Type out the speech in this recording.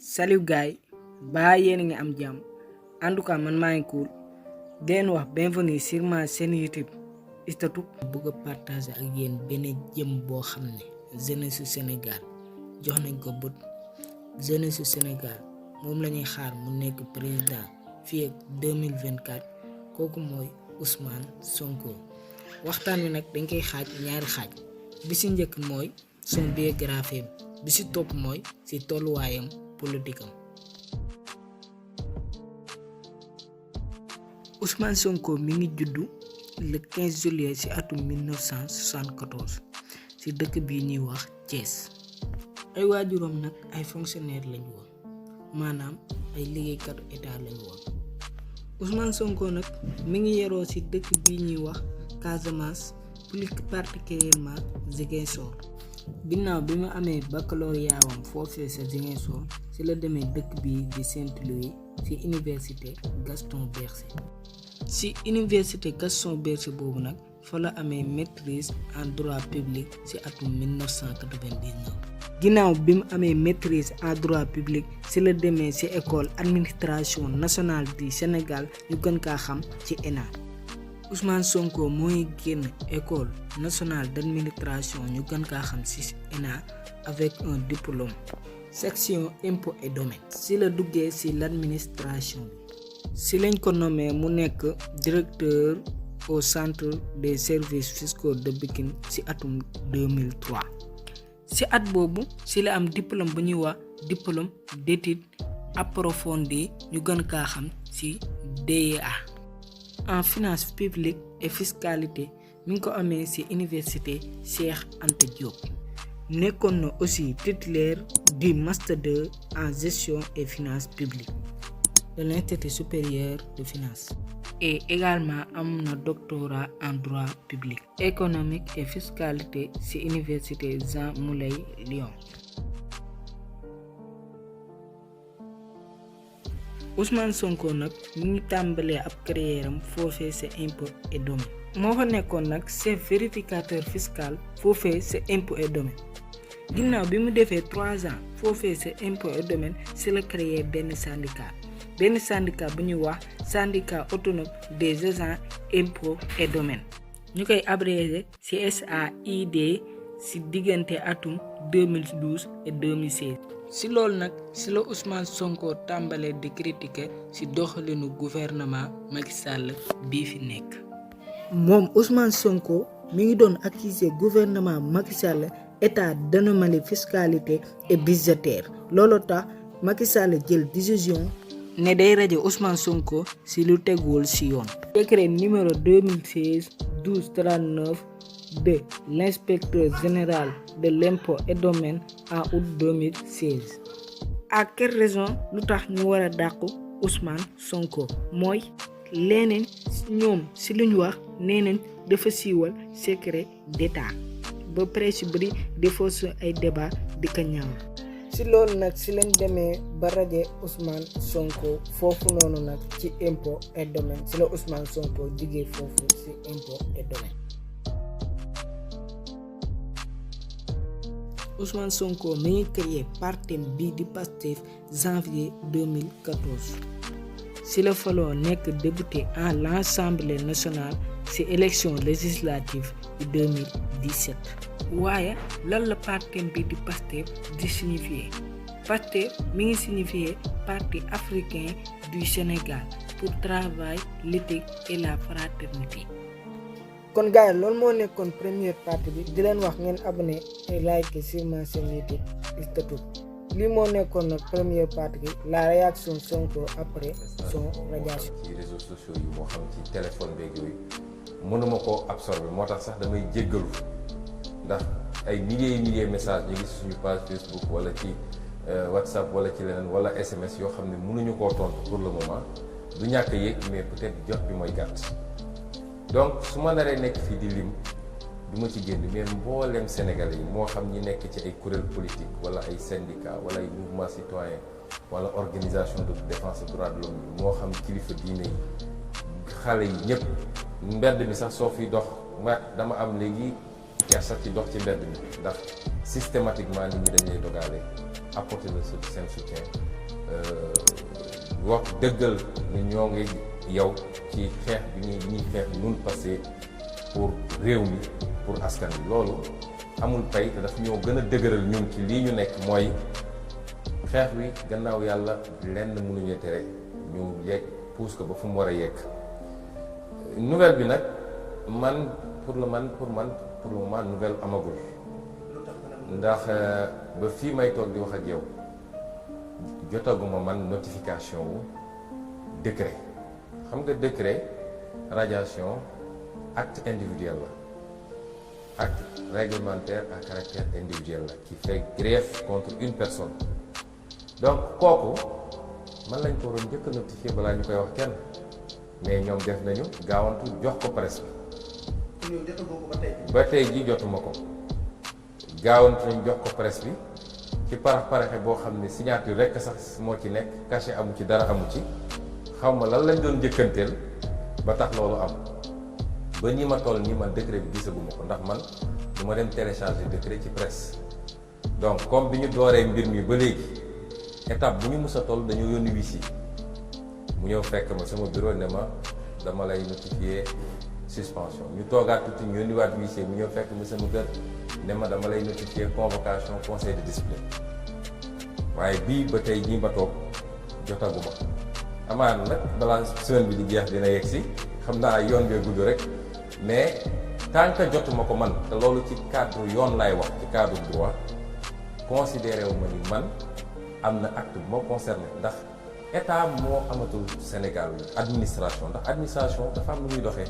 Salut guys, ba yéen a ngi am jàmm en tout cas man maa ngi cool den wax bienvenue sur ma chaîne YouTube Statou. bëgg a partager ak yéen benn jëm boo xam ne jeunesse su Sénégal jox nañ ko bët. jeunesse su Sénégal moom la ñuy xaar mu nekk président fii ak 2024 kooku mooy Ousmane Sonko. waxtaan wi nag dañ koy xaaj ñaari xaaj bi si njëkk mooy son biographie bi si topp mooy si tolluwaayam politique am. Ousmane Sonko mi ngi juddu le 15 juillet ci atum 1974 ci dëkk bii ñuy wax Thiès. ay waajuram nag ay fonctionnaire lañu woon maanaam ay liggéeykatu état lañu woon. Ousmane Sonko nag mi ngi yeroo ci dëkk bii ñuy wax Casamance plus particulièrement Ziguinchor. ginnaaw bi mu amee baccalauréat wam foofee sa Ziguinchor ci la demee dëkk bii di Saint-Louis ci université Gaston Berger. ci université Gaston Berger boobu nag fa la amee maîtrise en droit public ci atum 1999. ginnaaw bi mu amee maîtrise en droit public ci la demee ci école administration nationale du Sénégal ñu gën kaa xam ci ENA. Ousmane Sonko mooy génn école nationale d'administration ñu gën kaa xam ci ENA avec un diplôme section impôts et domaines. ci la duggee ci l'administration ci lañ ko nommé mu nekk directeur au centre des services fiscaux de Pikine ci atum 2003. ci at boobu ci la am diplôme bu ñuy wax diplôme d'études approfondies ñu gën kaa xam ci DEA. en finance publique et fiscalité mi ngi ko amee ci université Cheikh Anta Diop. nekkoon na aussi titulaire du master 2 en gestion et finances publiques de l'Institut supérieur de finance et également am na doctorat en droit public économique et fiscalité ci université Jean Moulin Lyon. Ousmane Sonko nag mi ngi tàmbalee ab carrière am foofee sa impôts et domaines moo fa nekkoon nag chef vérificateur fiscal foofee sa impôts et domaines. ginnaaw bi mu defee 3 ans foofee sa impôts et domaines ci la créé benn syndicat bu ñuy wax syndicat autonome des agents impôts et domaines ñu koy abrégé ci SAID ci diggante atum 2012 et 2016. ci loolu nag ci la Ousmane Sonko tàmbalee di critiquer ci doxalinu gouvernement Macky Sall bii fi nekk. moom Ousmane Sonko mi ngi doon accuser gouvernement Macky Sall état d'anomalie fiscalité et budgétaire loolu tax Macky Sall jël décision ne day rajo Ousmane Sonko ci lu teguwul ci yoon. décret numéro 2016-1239 de l'inspecteur général de l'impôt et domaine en août 2016. à quelle raison lu tax ñu war a dàqu Ousmane Sonko mooy leneen ñoom ci lu ñu wax nee nañ dafa siiwal secret d'état ba presse yu bari defoo su ay débat di ko ñaaw. ci loolu nag ci lañ demee ba raje Ousmane Sonko foofu noonu nag ci impôt et domaine ci la Ousmane Sonko jugee foofu ci impôt et domaine. Ousmane Sonko mi ngi créé parti bii di Pastef janvier 2014 ci la faloo nekk député à l'Assemblée nationale ci élection législative de 2017. waaye lan la parti bi di Pastef di signifier? Pastef mi ngi signifier Parti africain du Sénégal pour travail, l'éthique et la fraternité. kon gars yi loolu moo nekkoon première partie bi di leen wax ngeen abonné et like sur ma chaîne YouTube Statou. lii moo nekkoon nag première partie bi la réaction Sonko après son radiation. ci réseaux sociaux yi moo xam ci téléphone beeg yooyu mënuma koo absorber moo tax sax damay jéggalu ndax ay milliers messages ñu ngi suñu page Facebook wala ci WhatsApp wala ci leneen wala SMS yoo xam ne mënuñu koo tontu pour le moment du ñàkk yéeg mais peut-être jot bi mooy gàtt. donc su ma naree nekk fii di lim du ma ci génn mais mboolem Sénégalais yi moo xam ñi nekk ci ay kuréel politique wala ay syndicat wala ay mouvement citoyen wala organisation de défense des droits de l'homme yi moo xam kilifa diine yi xale yi ñëpp mbedd mi sax soo fi dox dama am léegi kersa ci dox ci mbedd mi ndax systématiquement nit ñi dañ lay dogaale apporter le seen soutien wax dëggal ni ñoo ngi yow ci xeex bi ñuy xeex ñun passé pour réew mi pour askan bi loolu amul pay te daf ñoo gën a dëgëral ñun ci lii ñu nekk mooy xeex wi gannaaw yàlla lenn mënuñu tere ñu yegg pousse ko ba fu mu war a yegg nouvelle bi nag pour le moment nouvelle amagul ndax ba fii may toog di wax ak yow jotaguma man notification wu décret xam nga décret radiation acte individuel la acte réglementaire à caractère individuel la qui fait grief contre une personne donc kooku man lañ ko waroon njëkk a notifier balaa ñu koy wax kenn mais ñoom def nañu gaawantu jox ko presse bi ba tey ji jotuma ko gaawantu nañ jox ko presse bi ci paraxe boo xam ne signature rekk sax moo ci nekk cachet amu ci dara amu ci xaw ma lan lañ doon njëkkanteel ba tax loolu am ba ni ma toll nii man décret bi gisaguma ko ndax man du ma dem télécharger décret ci presse donc comme bi ñu dooree mbir mi ba léegi étape bu ñu mës a toll dañoo yónni huissier mu ñëw fekk ma sama bureau ne ma dama lay notifier suspension ñu toogaat tuuti ñu yónniwaat huissier mu ñëw fekk ma sama kër ne ma dama lay notifier convocation conseil de discipline waaye bii ba tey jii ba toog jotaguma amaana nag balaa semaine bi di jeex dina yegg si xam naa yoon bee gudd rek mais tant que jotuma ko man te loolu ci cadre yoon laay wax ci cadre droit considéré wu ma ni man am na acte bu ma concerné ndax état moo amatul Sénégal administration ndax administration dafa am lu muy doxee.